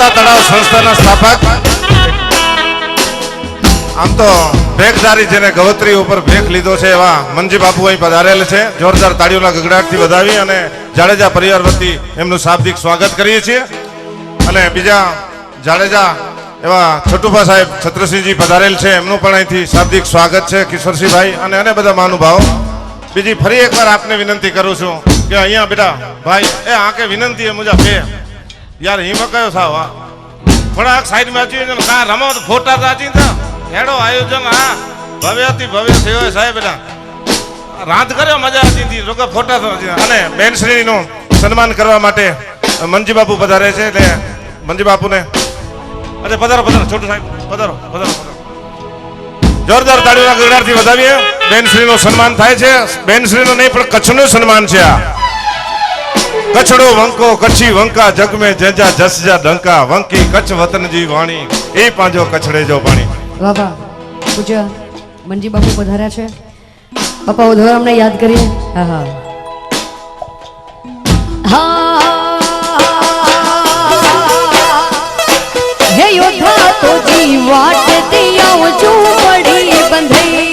માતા તળાવ સંસ્થાના સ્થાપક આમ તો ભેખધારી જેને ગવત્રી ઉપર ભેખ લીધો છે એવા મનજી બાપુ અહીં પધારેલ છે. જોરદાર તાળીઓના ગગડાટથી વધાવી અને જાડેજા પરિવાર વતી એમનું શાબ્દિક સ્વાગત કરીએ છીએ. અને બીજા જાડેજા એવા છોટુભા સાહેબ છત્રસિંહજી પધારેલ છે, એમનું પણ અહીંથી શાબ્દિક સ્વાગત છે. કિશોરસિંહભાઈ અને બધા મહાનુભાવો. બીજી ફરી એકવાર આપને વિનંતી કરું છું કે અહીંયા બેટા ભાઈ એ આકે વિનંતી है मुझे पे यार हिम कयो था थोड़ा साइड में अची कहाँ रमो तो फोटा तो अची था हेड़ो आयोजन हाँ भव्य भव्य थयो साहेब बेटा रात કર્યો મજા આવતી હતી લોકો ફોટા તો અને બેનશ્રીનું સન્માન કરવા માટે મનજી બાપુ પધારે છે. એટલે મનજી બાપુને અરે પધારો પધારો છોટુ સાહેબ પધારો પધારો જોરદાર તાળીઓના ગગડાટથી વધાવીએ. બેનશ્રીનું સન્માન થાય છે. બેનશ્રીનું નહીં પણ કચ્છનું સન્માન છે. આ કચ્છડો વંકો કચ્છી વંકા જગ મે જેજા જસજા ડંકા વંકી કચ્છ વતનજી વાણી એ પાંજો કચ્છડે જો પાણી. વાહ વાહ પૂજ્ય મનજી બાપુ પધાર્યા છે. બાપા ઉધોર અમને યાદ કરીએ. હા હા હે યોદ્ધા તો જી વાટ દિયાઓ ઝૂંપડી બંધાઈ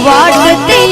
वाट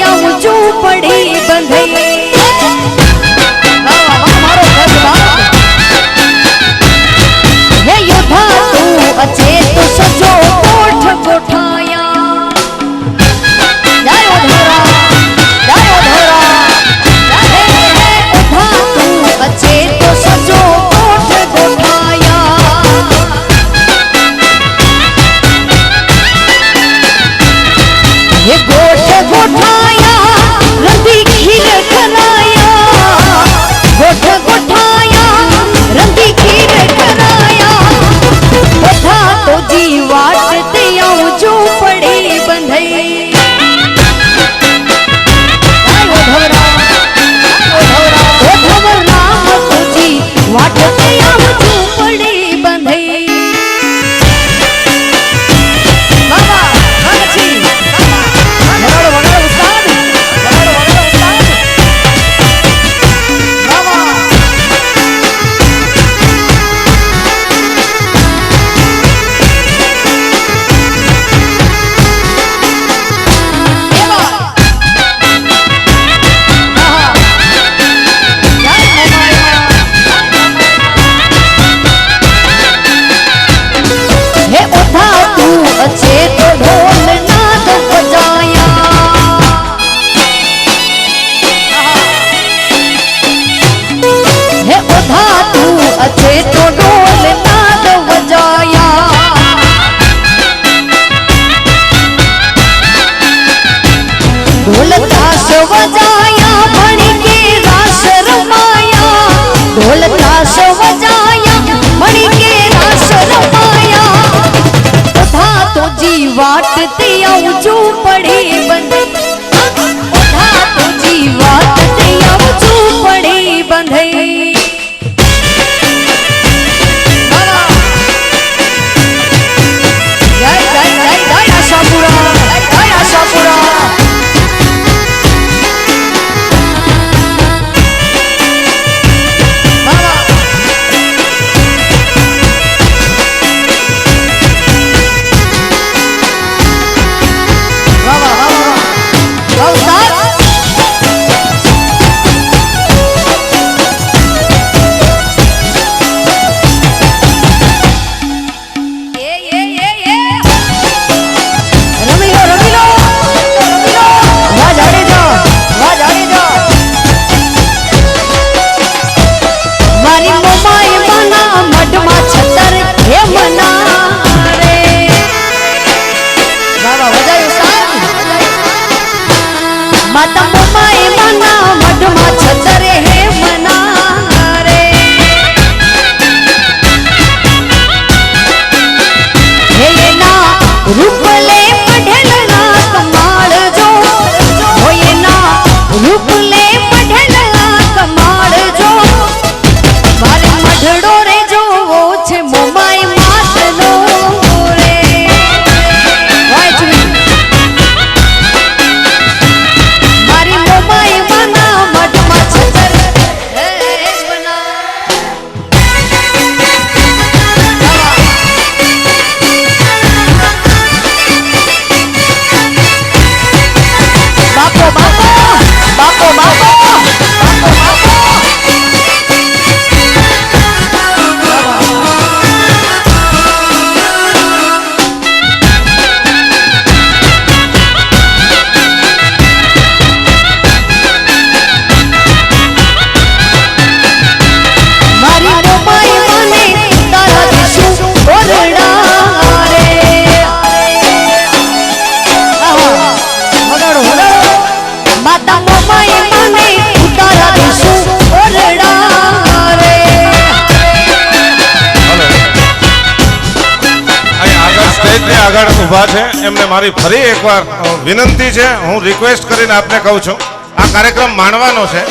ઊભા છે એમને મારી ફરી એકવાર વિનંતી છે, હું રિક્વેસ્ટ કરીને આપને કહું છું આ કાર્યક્રમ માણવાનો છે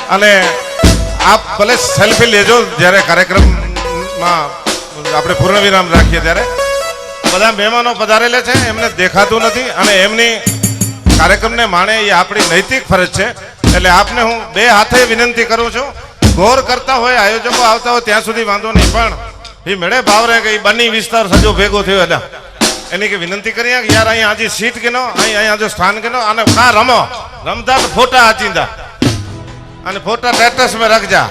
અને આપ ભલે સેલ્ફી લેજો જ્યારે કાર્યક્રમમાં આપણે પૂર્ણ વિરામ રાખીએ ત્યારે બધા મહેમાનો પધારેલા છે એમને દેખાતું નથી અને એમની કાર્યક્રમને માણે એ આપણી નૈતિક ફરજ છે. એટલે આપને હું બે હાથે વિનંતી કરું છું, ગોર કરતા હોય આયોજકો આવતા હોય ત્યાં સુધી વાંધો નહીં, પણ એ મેળે ભાવ રહે કે એ બની વિસ્તાર સજો ભેગો થયો એટલે એની કે વિનંતી કરીએ કે યાર અહીંયા હજી સીટ કે નો અહીંયા જો સ્થાન કે નો અને કા રમો રમતા તો ફોટા આચીંદા અને ફોટા સ્ટેટસ में રખજા.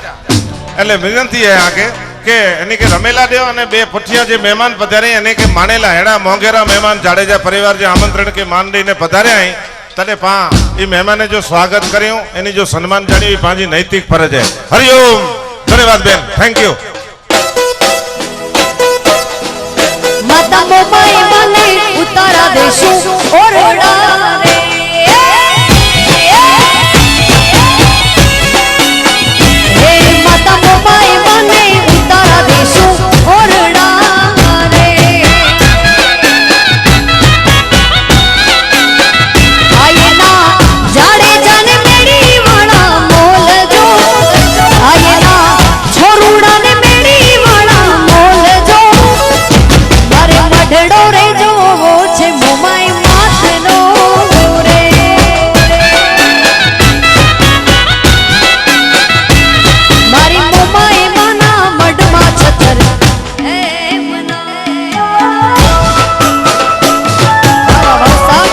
એટલે વિનંતી હે આકે કે એની કે રમેલા દેવ અને બે પઠિયા જે મહેમાન પધારે એને કે માનેલા હેડા મોંઘેરા મહેમાન જાડેજા પરિવાર જે આમંત્રણ કે માન દઈને પધાર્યા અહીં તને પા એ મહેમાને જો સ્વાગત કર્યું એની જો સન્માન જાણ્યું એ પાંજી નૈતિક ફરજ છે. હરિઓમ. ધન્યવાદ બેન, થેન્ક યુ. માતા મોબાઈ મને ઉતારા દેશું ઓરડા રે હે માતા મોબાઈ મને ઉતારા દેશું ઓરડા રે આયના જાડે જાને મેડી વાળા મોલ જો આયના છોરુડા ને મેડી વાળા મોલ જો મારે મઢડો રે જોવો છે મોમાઈ માથનો રે મારી મોમાઈ માના મઢમાં છતર હે મના વરસાદ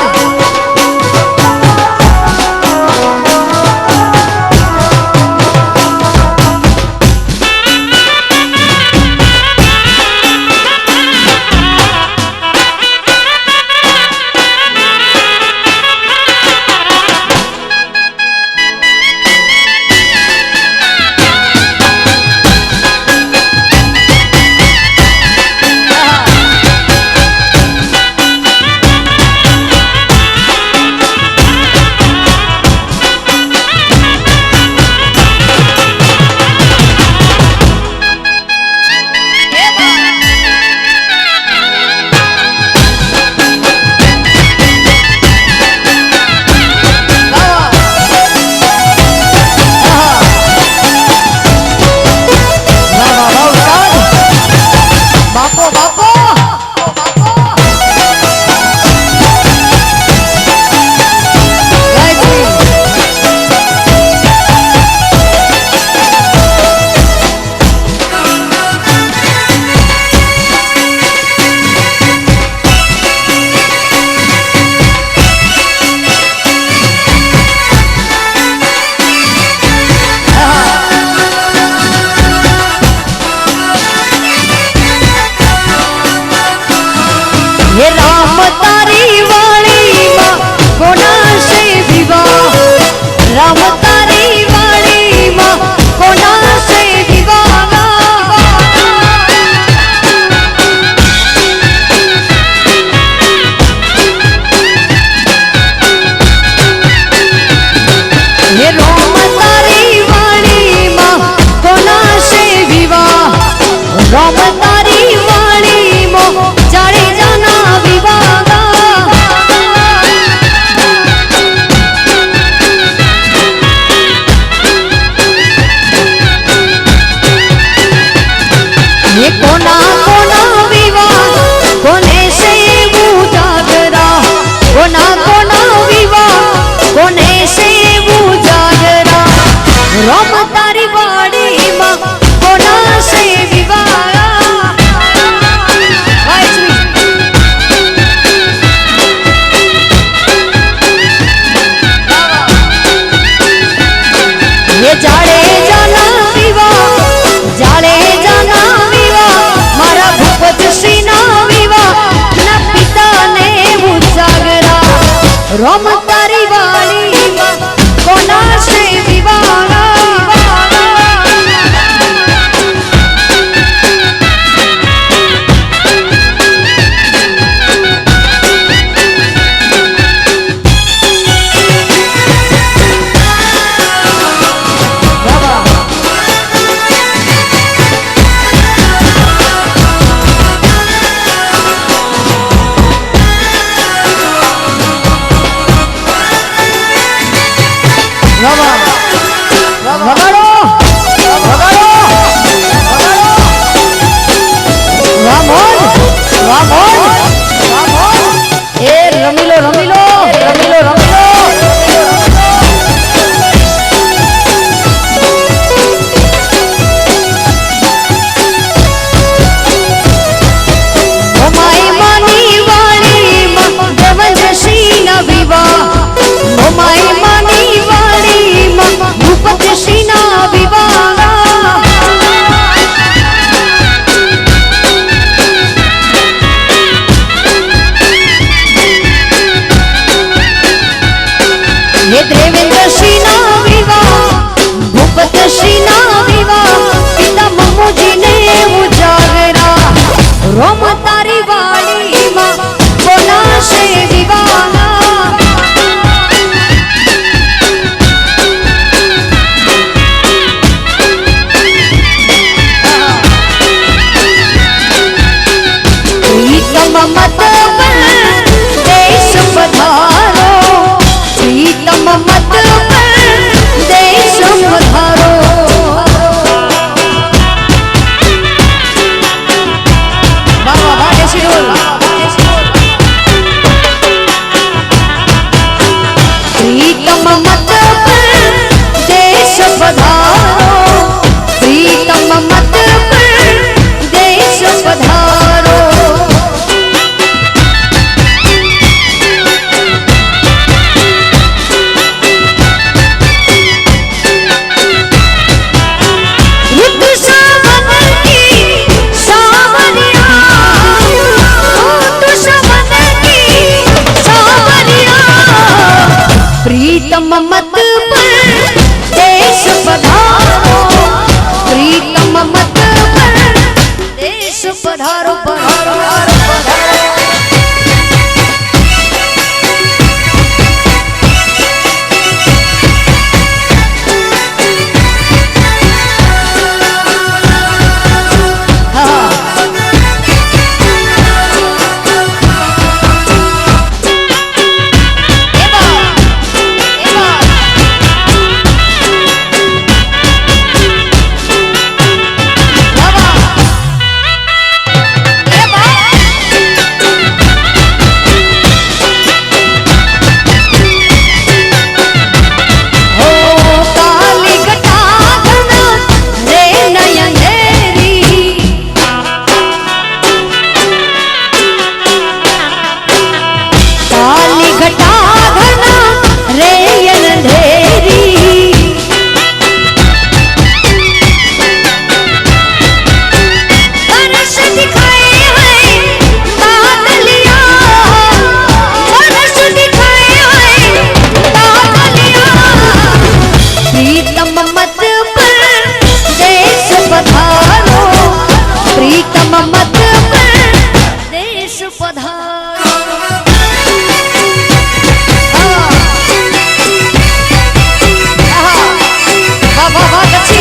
બાપો બાપો હે રામ તારી વાણીમાં કોના સે વિવાહ રામ તારી વાણીમાં કોના સે હે રામ તારી વાણીમાં કોના સે વિવાહ રામ તારી વાણીમાં જાડે જાના વિવાહ ये कोना कोना विवाह कोने से उजागरा कोना कोना विवाह कोने से उजागरा राम तारी वाड़ी मां कोना से विवाह ये जाड़े जाना विवाह जाड़े जाना मारा भूपत श्री ना विवाह ना पिता ने उजागरा राम तारी वाली कोना से विवाह વગાડો વગાડો વાહ મોજ વાહ મોજ વાહ મોજ એ રમી લો રમી લો રમી લો રમી લો મોમાઈ માની વાણીમાં દેવજશીના વિવાહ મોમાઈ માની વાણીમાં ભૂપતશ્રીના વિવાહ હે દેવેન્દ્રશ્રીના વિવાહ ભૂપતશ્રીના વિવાહ પિતા મમુજીને ઉજાગરા રોમ તારી વાણીમાં બોલાશે વિવાહ પ્રીતમ મત દેશ પધારો પ્રીતમ મત દેશ પધારો વાહ વાહ વાહ દેશી ઢોલ પ્રીતમ મત દેશ પધારો પ્રીતમ મત દેશ પધારો ऋतु सावन की सावरिया ऋतु सावन की सावरिया प्रीतम मत पर देश पधारो प्रीतम मत पर देश पधारो पधारो पधारो प्रीतम मत पर देश पधारो वाह वाह वाह अच्छी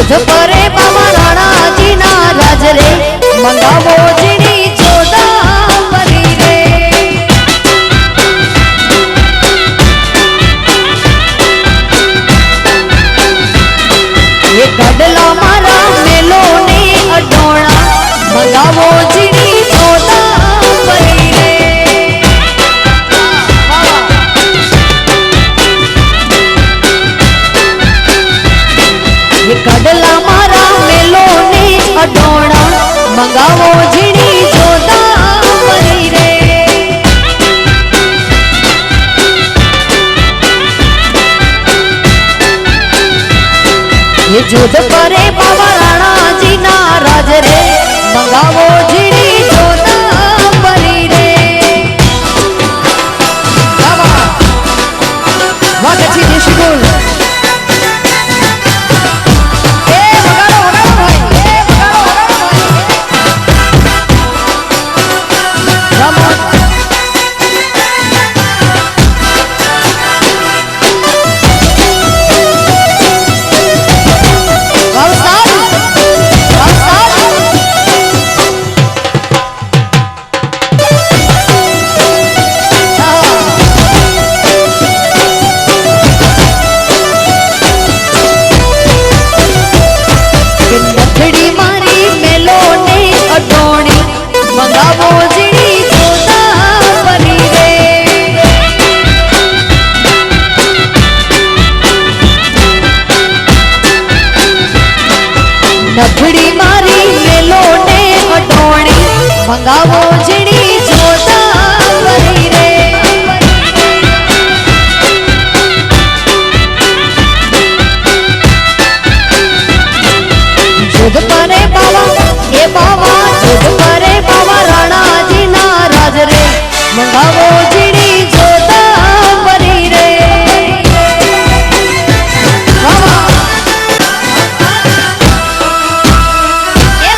જોધ પરે બાબા રાણાજી ના રાજ રે મંગાવો જીણી જોદાવરી રે એ કડલા મારા મેલો ને અડોણા મંગાવો જીણી જોદાવરી રે એ કડલા મારા મેલો ને અડોણા મંગાવો જીણી જોદાવરી રે ये जोध परे बाबा राणाजी ना राज रे मंगावो जीणी जोदावरी रे बाबा वाह अच्छी देशी बोल ए वगाड़ो भाई ए वगाड़ो भाई रामन મંગાવો જીણી જોદાવરી રે નથડી મારી મેલો ને અડોણી મંગાવો જીણી જોદાવરી રે જોધ પરે બાવા એ બાવા જોધ પરે બાવા રાણાજી ના રાજ રે મંગાવો જીણી જોદાવરી રે બાવા એ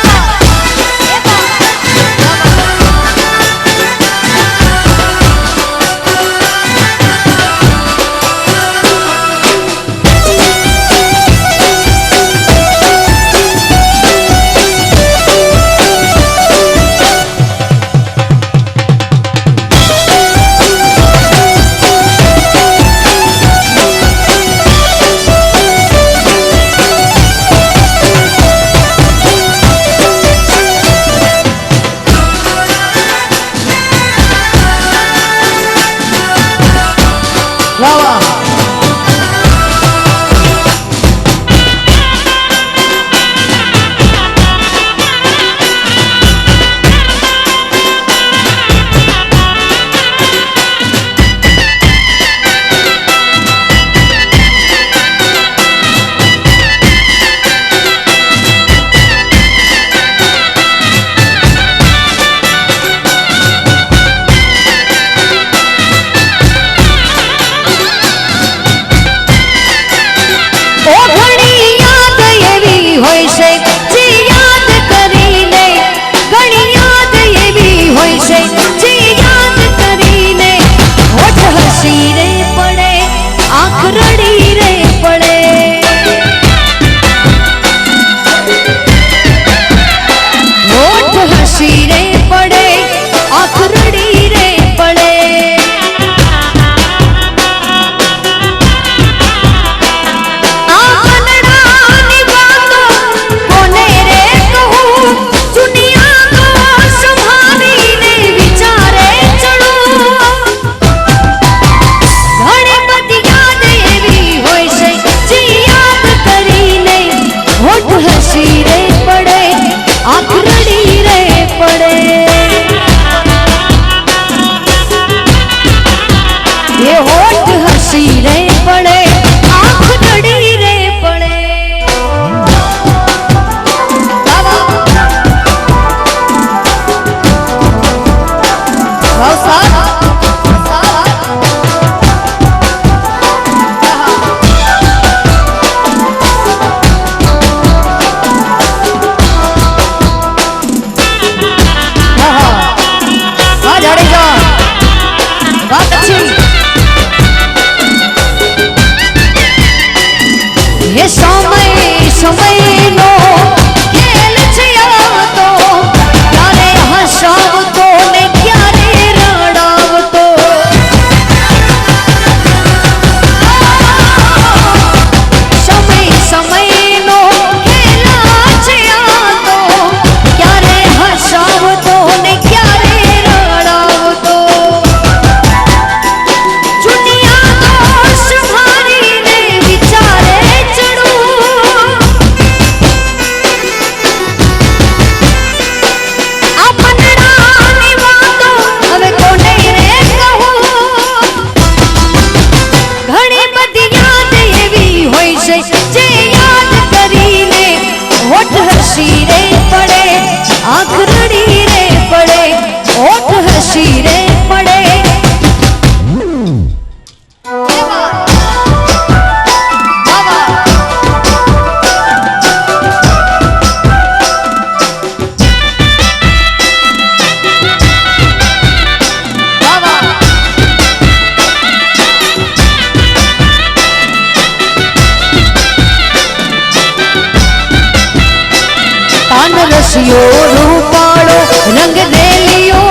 રસિયો રૂપાળો રંગ રેલિયો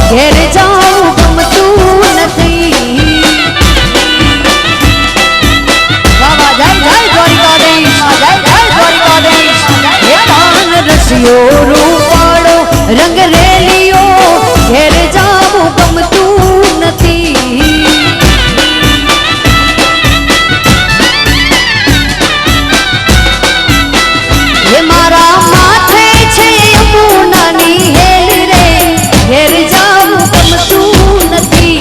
ઘેર જાઉં ગમતું નથી. વાહ વાહ જય જય દ્વારિકાધીશ, જય જય દ્વારિકાધીશ. હે પાન રસિયો રૂપાળો રંગ રેલિયો ઘેર જાઉં ગમતું નથી. હે મારા માથે છે યમુનાની હેલ રે ઘેર જાઉં ગમતું નથી.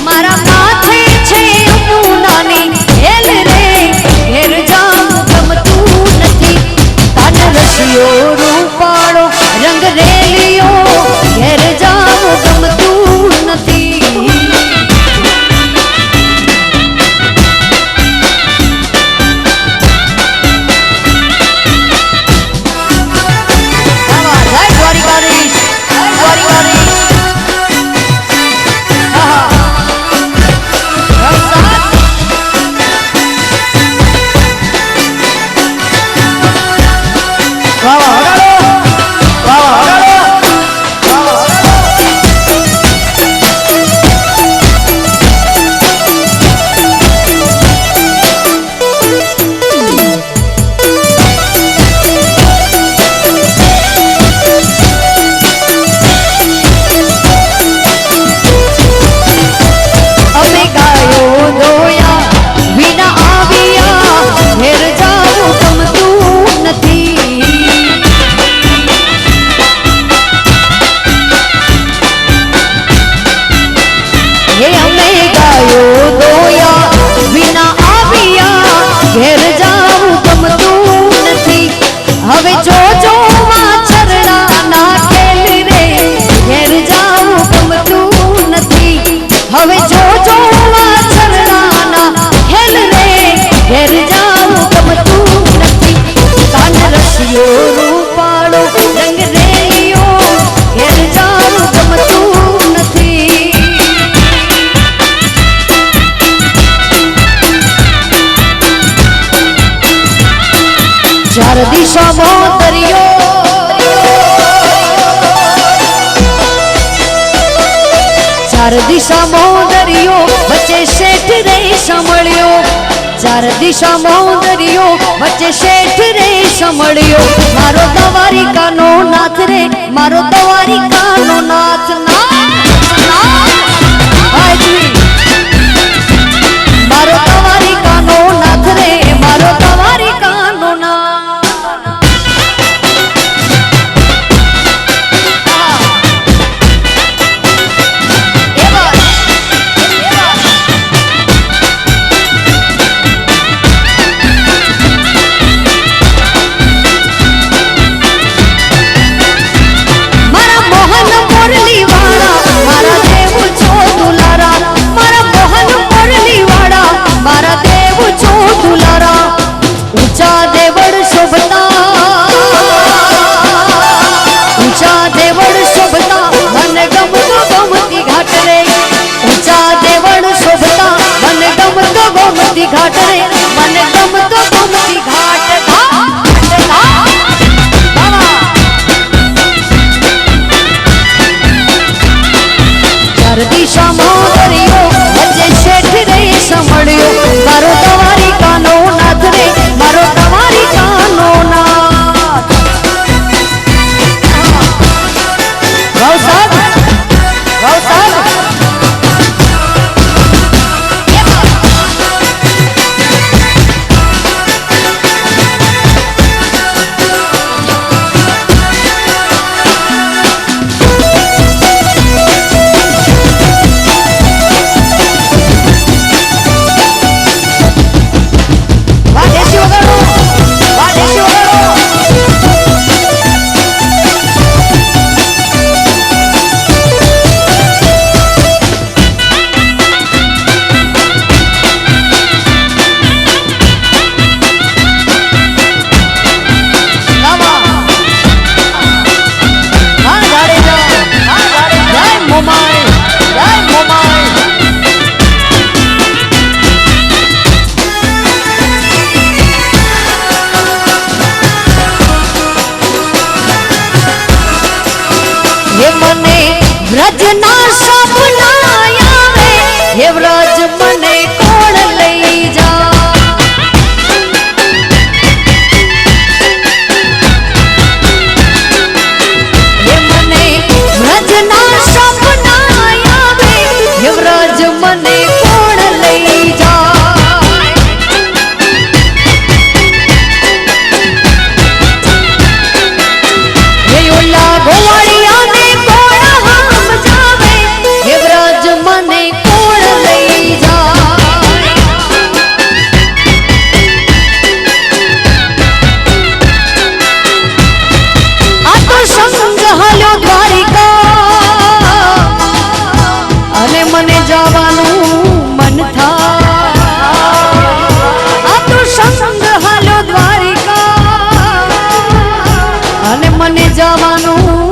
મારા માથે છે યમુનાની હેલ રે ઘેર જાઉં ગમતું નથી. કાન રસિયો રૂપાળો રંગ રેલિયો ઘેર જાઉં ગમતું નથી. જય દ્વારિકાધીશ, જય દ્વારિકાધીશ. અમે ગાયો દોયા વિના આવ્યા ઘેર જાવું ગમતું નથી. હે અમે ગાયો દોયા વિના આવ્યા ઘેર જાવું ગમતું નથી. હવે જોજો વાછરડાના ખેલ રે ઘેર જાવું ગમતું નથી. હવે જોજો વાછરડાના ખેલ રે ઘેર જાવું ગમતું નથી. કાન રસિયો રૂપાળો રંગ રેલિયો ઘેર જાવું ગમતું નથી. ચાર દિશામાં દરિયો ચાર દિશામાં દરિયો વચ્ચે શેઠ રે સંભળ્યો. ચાર દિશામાં દરિયો વચ્ચે શેઠ રે સંભળ્યો. મારો દ્વારિકાનો નાથ રે મારો દ્વારિકાનો નાથ નાથ નાથ.